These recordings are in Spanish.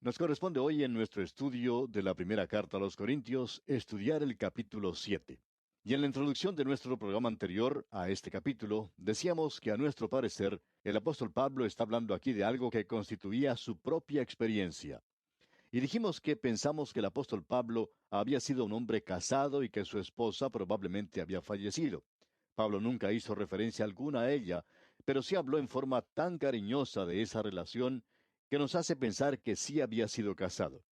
Nos corresponde hoy en nuestro estudio de la primera carta a los Corintios estudiar el capítulo 7. Y en la introducción de nuestro programa anterior a este capítulo, decíamos que a nuestro parecer el apóstol Pablo está hablando aquí de algo que constituía su propia experiencia. Y dijimos que pensamos que el apóstol Pablo había sido un hombre casado y que su esposa probablemente había fallecido. Pablo nunca hizo referencia alguna a ella, pero sí habló en forma tan cariñosa de esa relación que nos hace pensar que sí había sido casado.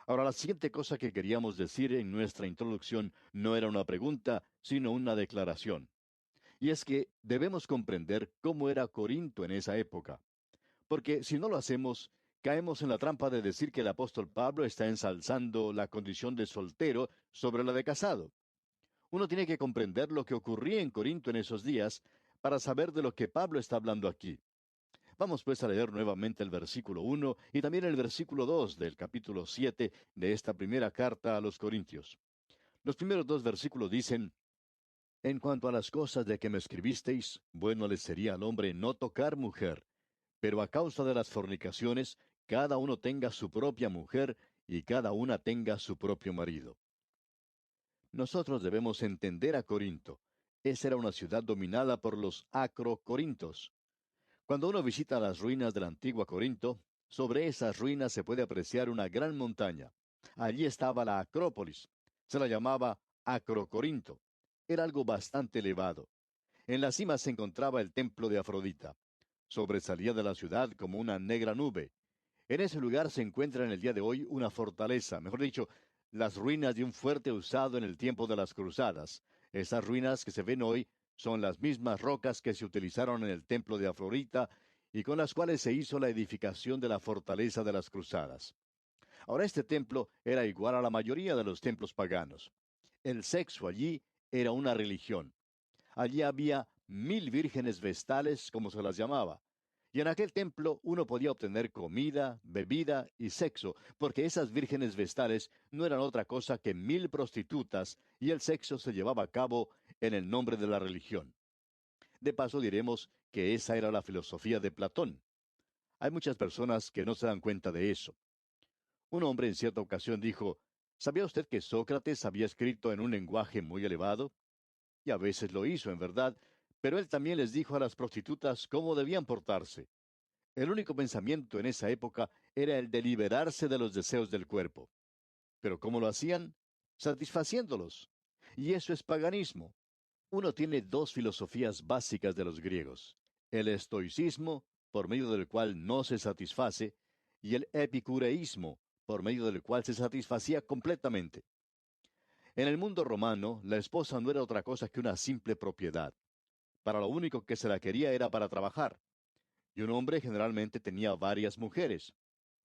Ahora, la siguiente cosa que queríamos decir en nuestra introducción no era una pregunta, sino una declaración. Y es que debemos comprender cómo era Corinto en esa época. Porque si no lo hacemos, caemos en la trampa de decir que el apóstol Pablo está ensalzando la condición de soltero sobre la de casado. Uno tiene que comprender lo que ocurría en Corinto en esos días para saber de lo que Pablo está hablando aquí. Vamos pues a leer nuevamente el versículo 1 y también el versículo 2 del capítulo 7 de esta primera carta a los Corintios. Los primeros dos versículos dicen: En cuanto a las cosas de que me escribisteis, bueno le sería al hombre no tocar mujer, pero a causa de las fornicaciones, cada uno tenga su propia mujer y cada una tenga su propio marido. Nosotros debemos entender a Corinto. Esa era una ciudad dominada por los acrocorintos. Cuando uno visita las ruinas de la antigua Corinto, sobre esas ruinas se puede apreciar una gran montaña. Allí estaba la Acrópolis. Se la llamaba Acrocorinto. Era algo bastante elevado. En la cima se encontraba el templo de Afrodita. Sobresalía de la ciudad como una negra nube. En ese lugar se encuentra en el día de hoy una fortaleza, mejor dicho, las ruinas de un fuerte usado en el tiempo de las cruzadas. Esas ruinas que se ven hoy son las mismas rocas que se utilizaron en el templo de Afrodita y con las cuales se hizo la edificación de la fortaleza de las cruzadas. Ahora este templo era igual a la mayoría de los templos paganos. El sexo allí era una religión. Allí había 1000 vírgenes vestales, como se las llamaba. Y en aquel templo uno podía obtener comida, bebida y sexo, porque esas vírgenes vestales no eran otra cosa que 1000 prostitutas, y el sexo se llevaba a cabo en el nombre de la religión. De paso diremos que esa era la filosofía de Platón. Hay muchas personas que no se dan cuenta de eso. Un hombre en cierta ocasión dijo: ¿Sabía usted que Sócrates había escrito en un lenguaje muy elevado? Y a veces lo hizo, en verdad, pero él también les dijo a las prostitutas cómo debían portarse. El único pensamiento en esa época era el de liberarse de los deseos del cuerpo. ¿Pero cómo lo hacían? Satisfaciéndolos. Y eso es paganismo. Uno tiene dos filosofías básicas de los griegos: el estoicismo, por medio del cual no se satisface, y el epicureísmo, por medio del cual se satisfacía completamente. En el mundo romano, la esposa no era otra cosa que una simple propiedad. Para lo único que se la quería era para trabajar. Y un hombre generalmente tenía varias mujeres.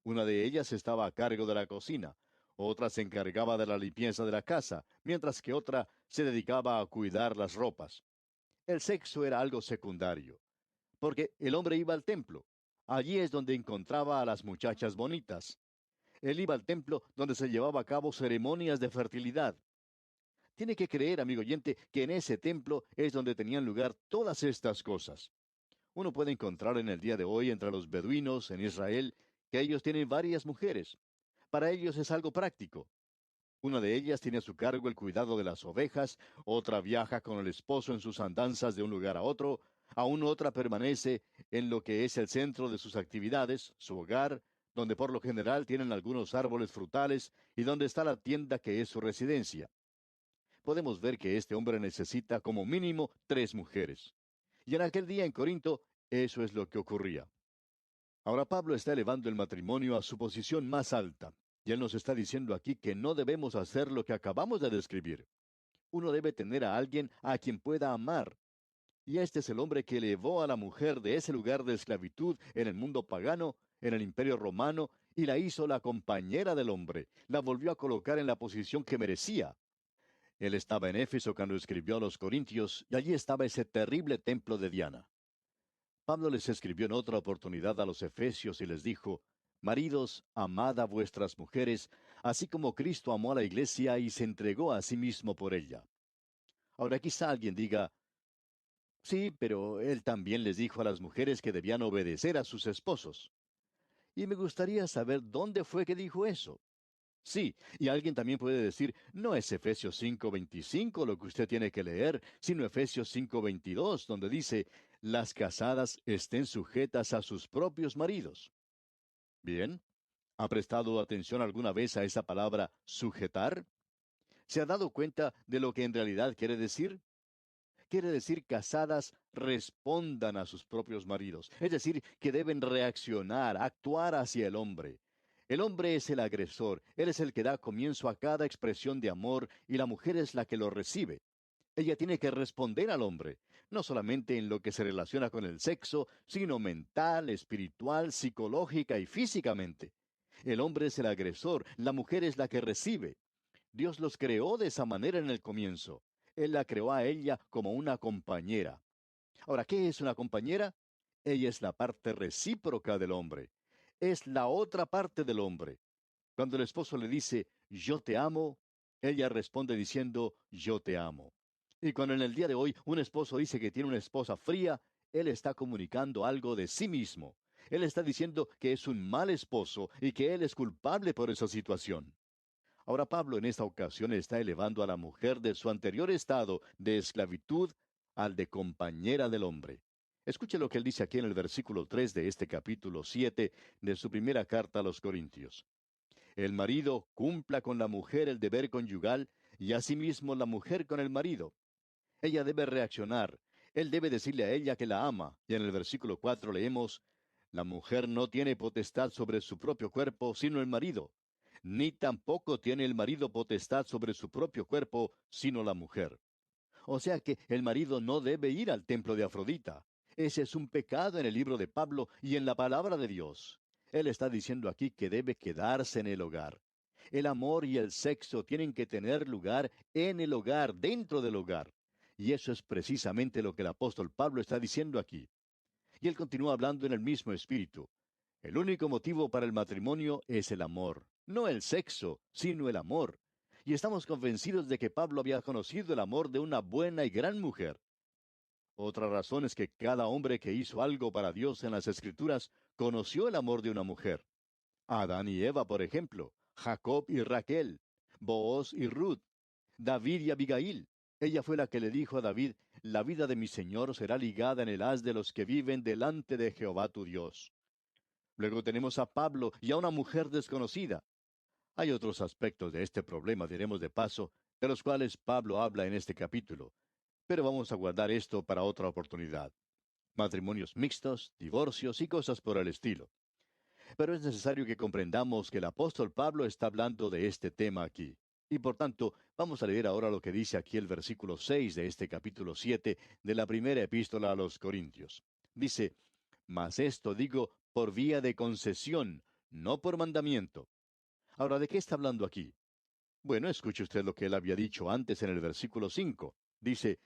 Una de ellas estaba a cargo de la cocina, otra se encargaba de la limpieza de la casa, mientras que otra se dedicaba a cuidar las ropas. El sexo era algo secundario, porque el hombre iba al templo. Allí es donde encontraba a las muchachas bonitas. Él iba al templo donde se llevaba a cabo ceremonias de fertilidad. Tiene que creer, amigo oyente, que en ese templo es donde tenían lugar todas estas cosas. Uno puede encontrar en el día de hoy entre los beduinos en Israel que ellos tienen varias mujeres. Para ellos es algo práctico. Una de ellas tiene a su cargo el cuidado de las ovejas, otra viaja con el esposo en sus andanzas de un lugar a otro, aún otra permanece en lo que es el centro de sus actividades, su hogar, donde por lo general tienen algunos árboles frutales y donde está la tienda que es su residencia. Podemos ver que este hombre necesita como mínimo 3 mujeres. Y en aquel día en Corinto, eso es lo que ocurría. Ahora Pablo está elevando el matrimonio a su posición más alta, y él nos está diciendo aquí que no debemos hacer lo que acabamos de describir. Uno debe tener a alguien a quien pueda amar. Y este es el hombre que elevó a la mujer de ese lugar de esclavitud en el mundo pagano, en el imperio romano, y la hizo la compañera del hombre, la volvió a colocar en la posición que merecía. Él estaba en Éfeso cuando escribió a los Corintios, y allí estaba ese terrible templo de Diana. Pablo les escribió en otra oportunidad a los Efesios y les dijo: Maridos, amad a vuestras mujeres, así como Cristo amó a la iglesia y se entregó a sí mismo por ella. Ahora quizá alguien diga: sí, pero él también les dijo a las mujeres que debían obedecer a sus esposos. Y me gustaría saber dónde fue que dijo eso. Sí, y alguien también puede decir, no es Efesios 5:25 lo que usted tiene que leer, sino Efesios 5:22, donde dice, las casadas estén sujetas a sus propios maridos. Bien, ¿ha prestado atención alguna vez a esa palabra sujetar? ¿Se ha dado cuenta de lo que en realidad quiere decir? Quiere decir casadas respondan a sus propios maridos, es decir, que deben reaccionar, actuar hacia el hombre. El hombre es el agresor, él es el que da comienzo a cada expresión de amor y la mujer es la que lo recibe. Ella tiene que responder al hombre, no solamente en lo que se relaciona con el sexo, sino mental, espiritual, psicológica y físicamente. El hombre es el agresor, la mujer es la que recibe. Dios los creó de esa manera en el comienzo. Él la creó a ella como una compañera. Ahora, ¿qué es una compañera? Ella es la parte recíproca del hombre. Es la otra parte del hombre. Cuando el esposo le dice, yo te amo, ella responde diciendo, yo te amo. Y cuando en el día de hoy un esposo dice que tiene una esposa fría, él está comunicando algo de sí mismo. Él está diciendo que es un mal esposo y que él es culpable por esa situación. Ahora Pablo en esta ocasión está elevando a la mujer de su anterior estado de esclavitud al de compañera del hombre. Escuche lo que él dice aquí en el versículo 3 de este capítulo 7 de su primera carta a los Corintios. El marido cumpla con la mujer el deber conyugal y asimismo la mujer con el marido. Ella debe reaccionar. Él debe decirle a ella que la ama. Y en el versículo 4 leemos, la mujer no tiene potestad sobre su propio cuerpo, sino el marido. Ni tampoco tiene el marido potestad sobre su propio cuerpo, sino la mujer. O sea que el marido no debe ir al templo de Afrodita. Ese es un pecado en el libro de Pablo y en la palabra de Dios. Él está diciendo aquí que debe quedarse en el hogar. El amor y el sexo tienen que tener lugar en el hogar, dentro del hogar. Y eso es precisamente lo que el apóstol Pablo está diciendo aquí. Y él continúa hablando en el mismo espíritu. El único motivo para el matrimonio es el amor, no el sexo, sino el amor. Y estamos convencidos de que Pablo había conocido el amor de una buena y gran mujer. Otra razón es que cada hombre que hizo algo para Dios en las Escrituras conoció el amor de una mujer. Adán y Eva, por ejemplo, Jacob y Raquel, Booz y Ruth, David y Abigail. Ella fue la que le dijo a David, la vida de mi Señor será ligada en el haz de los que viven delante de Jehová tu Dios. Luego tenemos a Pablo y a una mujer desconocida. Hay otros aspectos de este problema, diremos de paso, de los cuales Pablo habla en este capítulo. Pero vamos a guardar esto para otra oportunidad. Matrimonios mixtos, divorcios y cosas por el estilo. Pero es necesario que comprendamos que el apóstol Pablo está hablando de este tema aquí. Y por tanto, vamos a leer ahora lo que dice aquí el versículo 6 de este capítulo 7 de la primera epístola a los Corintios. Dice, mas esto digo por vía de concesión, no por mandamiento. Ahora, ¿de qué está hablando aquí? Bueno, escuche usted lo que él había dicho antes en el versículo 5. Dice,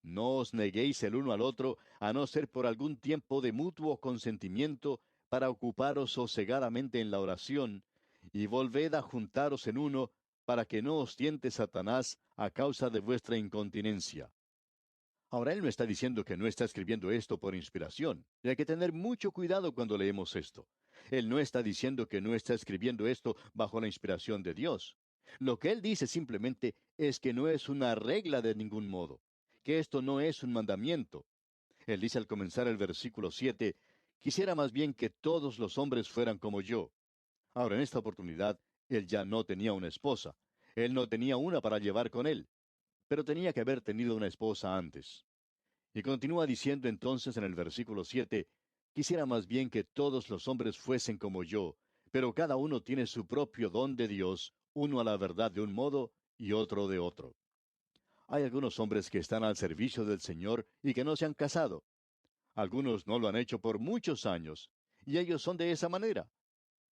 no os neguéis el uno al otro, a no ser por algún tiempo de mutuo consentimiento, para ocuparos sosegadamente en la oración, y volved a juntaros en uno, para que no os tiente Satanás a causa de vuestra incontinencia. Ahora él no está diciendo que no está escribiendo esto por inspiración, y hay que tener mucho cuidado cuando leemos esto. Él no está diciendo que no está escribiendo esto bajo la inspiración de Dios. Lo que él dice simplemente es que no es una regla de ningún modo, que esto no es un mandamiento. Él dice al comenzar el versículo 7, quisiera más bien que todos los hombres fueran como yo. Ahora, en esta oportunidad, él ya no tenía una esposa. Él no tenía una para llevar con él, pero tenía que haber tenido una esposa antes. Y continúa diciendo entonces en el versículo 7, quisiera más bien que todos los hombres fuesen como yo, pero cada uno tiene su propio don de Dios, uno a la verdad de un modo y otro de otro. Hay algunos hombres que están al servicio del Señor y que no se han casado. Algunos no lo han hecho por muchos años, y ellos son de esa manera.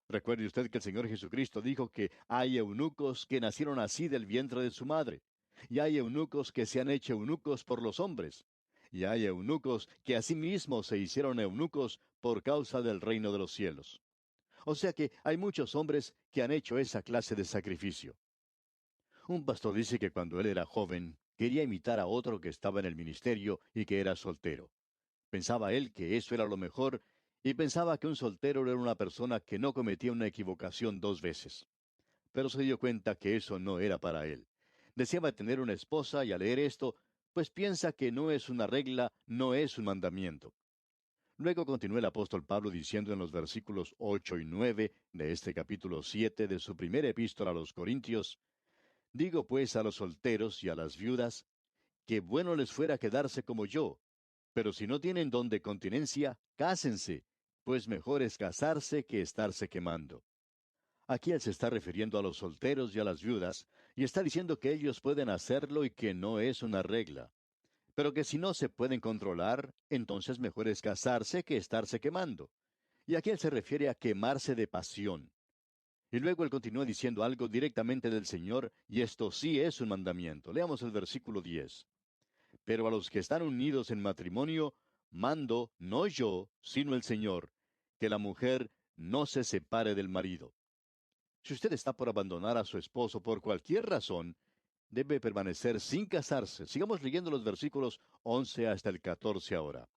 Recuerde usted que el Señor Jesucristo dijo que hay eunucos que nacieron así del vientre de su madre, y hay eunucos que se han hecho eunucos por los hombres, y hay eunucos que asimismo se hicieron eunucos por causa del reino de los cielos. O sea que hay muchos hombres que han hecho esa clase de sacrificio. Un pastor dice que cuando él era joven, quería imitar a otro que estaba en el ministerio y que era soltero. Pensaba él que eso era lo mejor y pensaba que un soltero era una persona que no cometía una equivocación 2 veces. Pero se dio cuenta que eso no era para él. Deseaba tener una esposa y al leer esto, pues piensa que no es una regla, no es un mandamiento. Luego continúa el apóstol Pablo diciendo en los versículos 8 y 9 de este capítulo 7 de su primera epístola a los Corintios: Digo pues a los solteros y a las viudas, que bueno les fuera quedarse como yo, pero si no tienen don de continencia, cásense, pues mejor es casarse que estarse quemando. Aquí él se está refiriendo a los solteros y a las viudas, y está diciendo que ellos pueden hacerlo y que no es una regla, pero que si no se pueden controlar, entonces mejor es casarse que estarse quemando. Y aquí él se refiere a quemarse de pasión. Y luego él continúa diciendo algo directamente del Señor, y esto sí es un mandamiento. Leamos el versículo 10. Pero a los que están unidos en matrimonio, mando, no yo, sino el Señor, que la mujer no se separe del marido. Si usted está por abandonar a su esposo por cualquier razón, debe permanecer sin casarse. Sigamos leyendo los versículos 11 hasta el 14 ahora.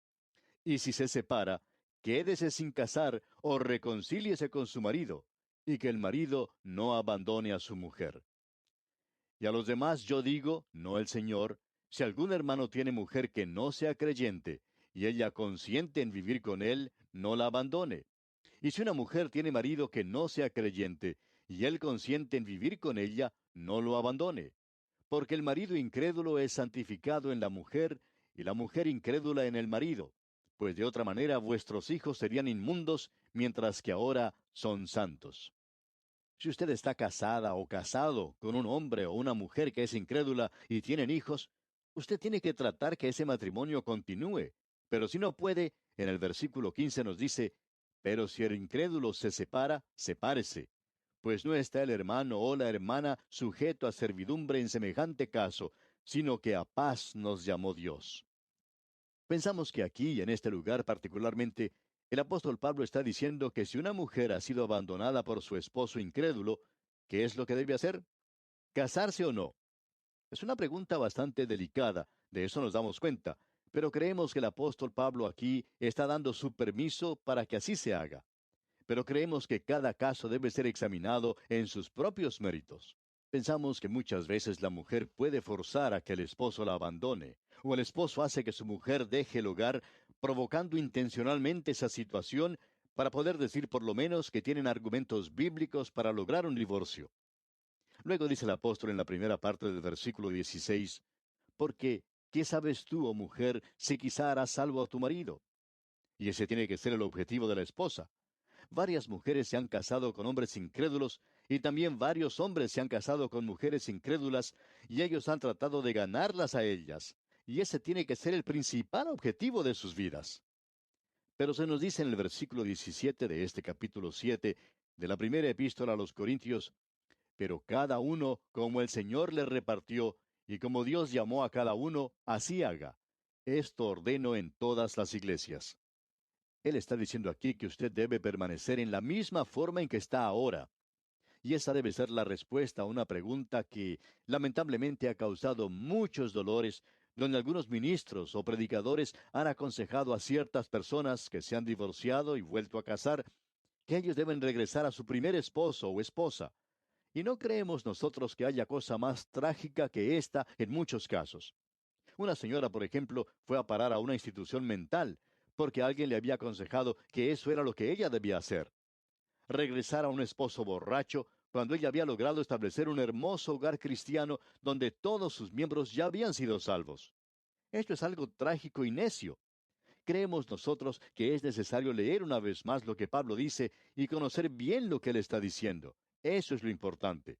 Y si se separa, quédese sin casar o reconcíliese con su marido, y que el marido no abandone a su mujer. Y a los demás yo digo, no el Señor, si algún hermano tiene mujer que no sea creyente, y ella consiente en vivir con él, no la abandone. Y si una mujer tiene marido que no sea creyente, y él consiente en vivir con ella, no lo abandone. Porque el marido incrédulo es santificado en la mujer, y la mujer incrédula en el marido. Pues de otra manera vuestros hijos serían inmundos, mientras que ahora son santos. Si usted está casada o casado con un hombre o una mujer que es incrédula y tienen hijos, usted tiene que tratar que ese matrimonio continúe. Pero si no puede, en el versículo 15 nos dice: pero si el incrédulo se separa, sepárese. Pues no está el hermano o la hermana sujeto a servidumbre en semejante caso, sino que a paz nos llamó Dios. Pensamos que aquí, en este lugar particularmente, el apóstol Pablo está diciendo que si una mujer ha sido abandonada por su esposo incrédulo, ¿qué es lo que debe hacer? ¿Casarse o no? Es una pregunta bastante delicada, de eso nos damos cuenta, pero creemos que el apóstol Pablo aquí está dando su permiso para que así se haga. Pero creemos que cada caso debe ser examinado en sus propios méritos. Pensamos que muchas veces la mujer puede forzar a que el esposo la abandone, o el esposo hace que su mujer deje el hogar, provocando intencionalmente esa situación para poder decir por lo menos que tienen argumentos bíblicos para lograr un divorcio. Luego dice el apóstol en la primera parte del versículo 16: porque, ¿qué sabes tú, oh mujer, si quizá harás salvo a tu marido? Y ese tiene que ser el objetivo de la esposa. Varias mujeres se han casado con hombres incrédulos y también varios hombres se han casado con mujeres incrédulas y ellos han tratado de ganarlas a ellas. Y ese tiene que ser el principal objetivo de sus vidas. Pero se nos dice en el versículo 17 de este capítulo 7 de la primera epístola a los Corintios: pero cada uno como el Señor le repartió y como Dios llamó a cada uno, así haga. Esto ordeno en todas las iglesias. Él está diciendo aquí que usted debe permanecer en la misma forma en que está ahora. Y esa debe ser la respuesta a una pregunta que lamentablemente ha causado muchos dolores, donde algunos ministros o predicadores han aconsejado a ciertas personas que se han divorciado y vuelto a casar, que ellos deben regresar a su primer esposo o esposa. Y no creemos nosotros que haya cosa más trágica que esta en muchos casos. Una señora, por ejemplo, fue a parar a una institución mental porque alguien le había aconsejado que eso era lo que ella debía hacer: regresar a un esposo borracho cuando ella había logrado establecer un hermoso hogar cristiano donde todos sus miembros ya habían sido salvos. Esto es algo trágico y necio. Creemos nosotros que es necesario leer una vez más lo que Pablo dice y conocer bien lo que él está diciendo. Eso es lo importante.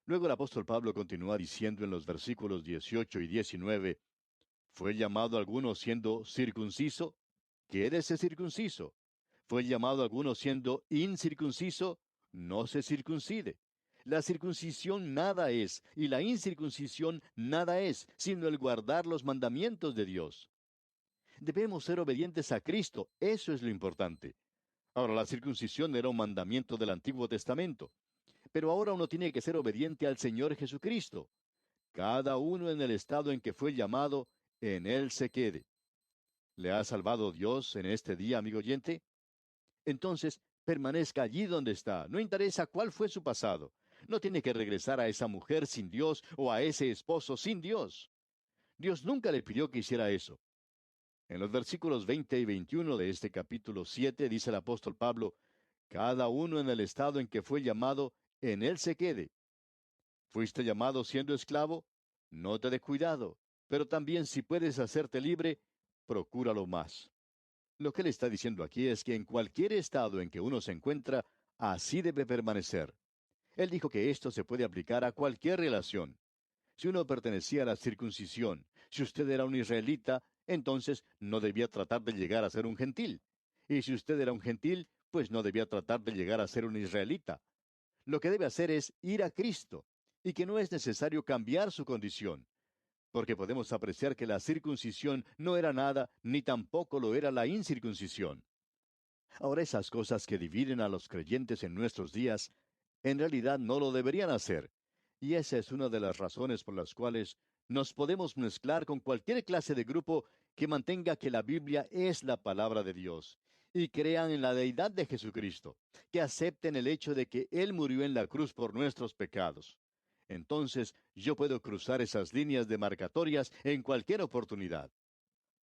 Luego el apóstol Pablo continúa diciendo en los versículos 18 y 19: ¿fue llamado alguno siendo circunciso? Quédese circunciso. ¿Fue llamado alguno siendo incircunciso? No se circuncide. La circuncisión nada es, y la incircuncisión nada es, sino el guardar los mandamientos de Dios. Debemos ser obedientes a Cristo, eso es lo importante. Ahora, la circuncisión era un mandamiento del Antiguo Testamento, pero ahora uno tiene que ser obediente al Señor Jesucristo. Cada uno en el estado en que fue llamado, en él se quede. ¿Le ha salvado Dios en este día, amigo oyente? Entonces, permanezca allí donde está. No interesa cuál fue su pasado. No tiene que regresar a esa mujer sin Dios o a ese esposo sin Dios. Dios nunca le pidió que hiciera eso. En los versículos 20 y 21 de este capítulo 7 dice el apóstol Pablo, cada uno en el estado en que fue llamado, en él se quede. ¿Fuiste llamado siendo esclavo? No te dé cuidado, pero también si puedes hacerte libre, procúralo más. Lo que él está diciendo aquí es que en cualquier estado en que uno se encuentra, así debe permanecer. Él dijo que esto se puede aplicar a cualquier relación. Si uno pertenecía a la circuncisión, si usted era un israelita, entonces no debía tratar de llegar a ser un gentil. Y si usted era un gentil, pues no debía tratar de llegar a ser un israelita. Lo que debe hacer es ir a Cristo, y que no es necesario cambiar su condición, porque podemos apreciar que la circuncisión no era nada, ni tampoco lo era la incircuncisión. Ahora esas cosas que dividen a los creyentes en nuestros días, en realidad no lo deberían hacer. Y esa es una de las razones por las cuales nos podemos mezclar con cualquier clase de grupo que mantenga que la Biblia es la palabra de Dios y crean en la deidad de Jesucristo, que acepten el hecho de que Él murió en la cruz por nuestros pecados. Entonces yo puedo cruzar esas líneas demarcatorias en cualquier oportunidad.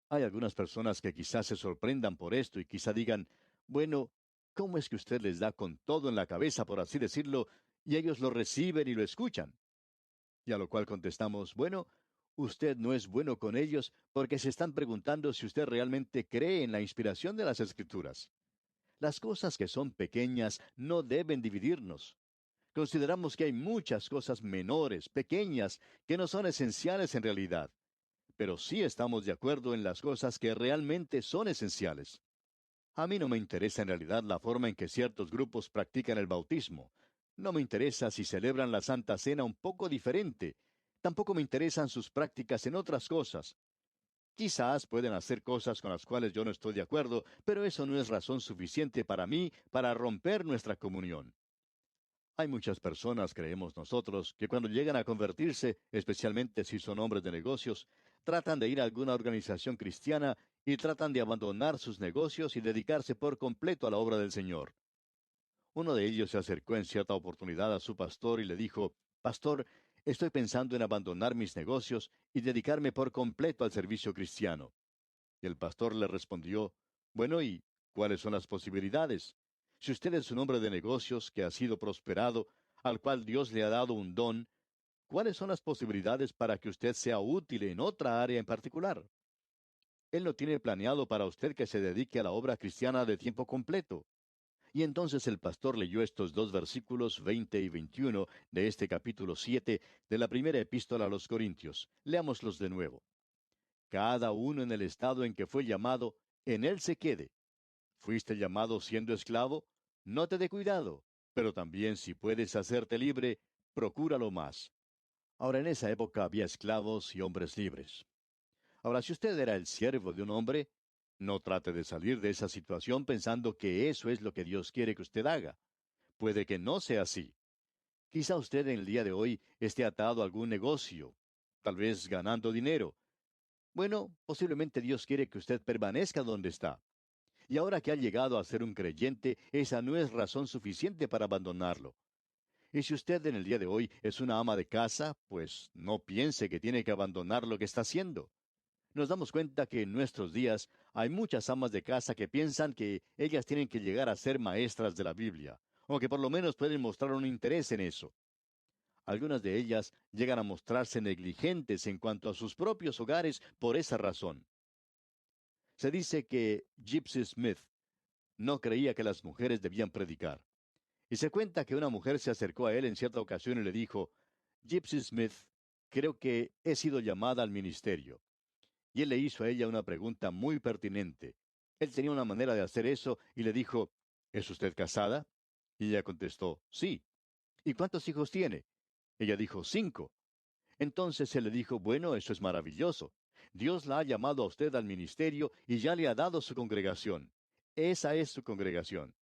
Hay algunas personas que quizás se sorprendan por esto y quizá digan, bueno, ¿cómo es que usted les da con todo en la cabeza, por así decirlo, y ellos lo reciben y lo escuchan? Y a lo cual contestamos, bueno, usted no es bueno con ellos porque se están preguntando si usted realmente cree en la inspiración de las Escrituras. Las cosas que son pequeñas no deben dividirnos. Consideramos que hay muchas cosas menores, pequeñas, que no son esenciales en realidad, pero sí estamos de acuerdo en las cosas que realmente son esenciales. A mí no me interesa en realidad la forma en que ciertos grupos practican el bautismo. No me interesa si celebran la Santa Cena un poco diferente. Tampoco me interesan sus prácticas en otras cosas. Quizás pueden hacer cosas con las cuales yo no estoy de acuerdo, pero eso no es razón suficiente para mí para romper nuestra comunión. Hay muchas personas, creemos nosotros, que cuando llegan a convertirse, especialmente si son hombres de negocios, tratan de ir a alguna organización cristiana y tratan de abandonar sus negocios y dedicarse por completo a la obra del Señor. Uno de ellos se acercó en cierta oportunidad a su pastor y le dijo, Pastor, estoy pensando en abandonar mis negocios y dedicarme por completo al servicio cristiano. Y el pastor le respondió, bueno, ¿y cuáles son las posibilidades? Si usted es un hombre de negocios que ha sido prosperado, al cual Dios le ha dado un don, ¿cuáles son las posibilidades para que usted sea útil en otra área en particular? Él no tiene planeado para usted que se dedique a la obra cristiana de tiempo completo. Y entonces el pastor leyó estos dos versículos 20 y 21 de este capítulo 7 de la primera epístola a los Corintios. Leámoslos de nuevo. Cada uno en el estado en que fue llamado, en él se quede. ¿Fuiste llamado siendo esclavo? No te dé cuidado, pero también si puedes hacerte libre, procúralo más. Ahora en esa época había esclavos y hombres libres. Ahora si usted era el siervo de un hombre, no trate de salir de esa situación pensando que eso es lo que Dios quiere que usted haga. Puede que no sea así. Quizá usted en el día de hoy esté atado a algún negocio, tal vez ganando dinero. Bueno, posiblemente Dios quiere que usted permanezca donde está. Y ahora que ha llegado a ser un creyente, esa no es razón suficiente para abandonarlo. Y si usted en el día de hoy es una ama de casa, pues no piense que tiene que abandonar lo que está haciendo. Nos damos cuenta que en nuestros días hay muchas amas de casa que piensan que ellas tienen que llegar a ser maestras de la Biblia, o que por lo menos pueden mostrar un interés en eso. Algunas de ellas llegan a mostrarse negligentes en cuanto a sus propios hogares por esa razón. Se dice que Gypsy Smith no creía que las mujeres debían predicar. Y se cuenta que una mujer se acercó a él en cierta ocasión y le dijo, Gypsy Smith, creo que he sido llamada al ministerio. Y él le hizo a ella una pregunta muy pertinente. Él tenía una manera de hacer eso y le dijo, ¿es usted casada? Y ella contestó, sí. ¿Y cuántos hijos tiene? Ella dijo, 5. Entonces él le dijo, bueno, eso es maravilloso. Dios la ha llamado a usted al ministerio y ya le ha dado su congregación. Esa es su congregación.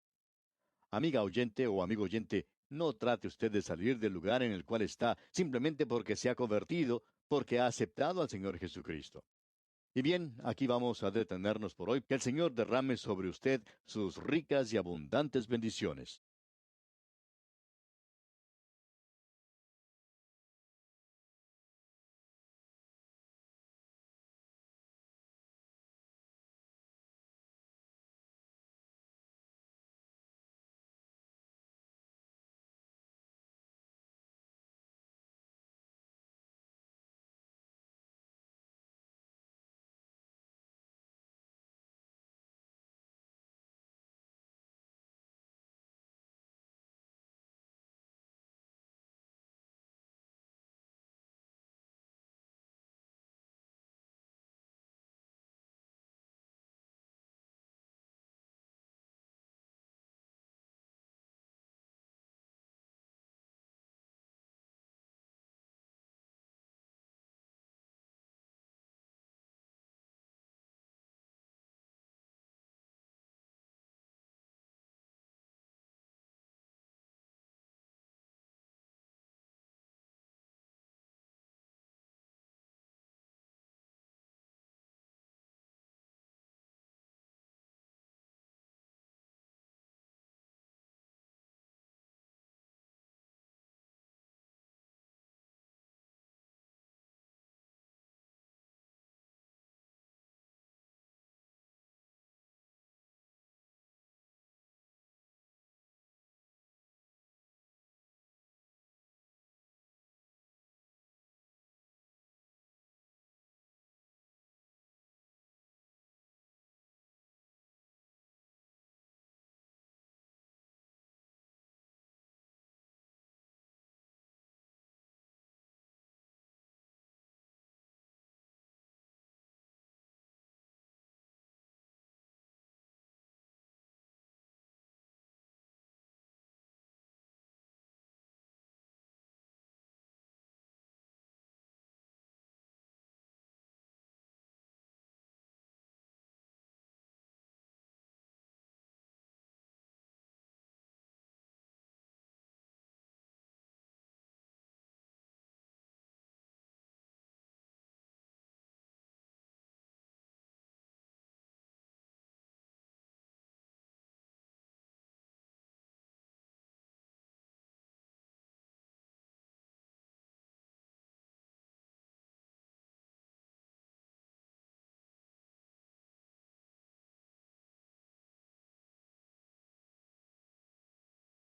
Amiga oyente o amigo oyente, no trate usted de salir del lugar en el cual está simplemente porque se ha convertido, porque ha aceptado al Señor Jesucristo. Y bien, aquí vamos a detenernos por hoy. Que el Señor derrame sobre usted sus ricas y abundantes bendiciones.